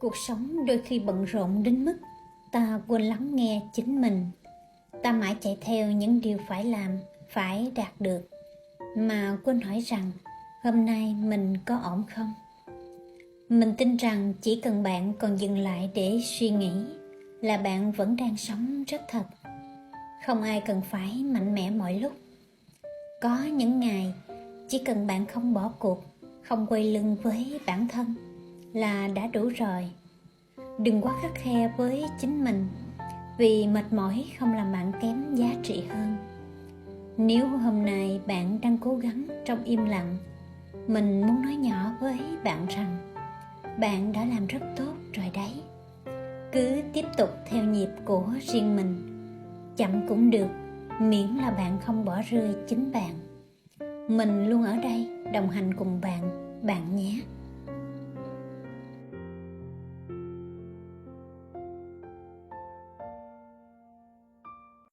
Cuộc sống đôi khi bận rộn đến mức ta quên lắng nghe chính mình. Ta mãi chạy theo những điều phải làm, phải đạt được, mà quên hỏi rằng hôm nay mình có ổn không? Mình tin rằng chỉ cần bạn còn dừng lại để suy nghĩ là bạn vẫn đang sống rất thật. Không ai cần phải mạnh mẽ mọi lúc. Có những ngày chỉ cần bạn không bỏ cuộc, không quay lưng với bản thân là đã đủ rồi. Đừng quá khắt khe với chính mình, vì mệt mỏi không làm bạn kém giá trị hơn. Nếu hôm nay bạn đang cố gắng trong im lặng, mình muốn nói nhỏ với bạn rằng bạn đã làm rất tốt rồi đấy. Cứ tiếp tục theo nhịp của riêng mình, chậm cũng được, miễn là bạn không bỏ rơi chính bạn. Mình luôn ở đây đồng hành cùng bạn nhé.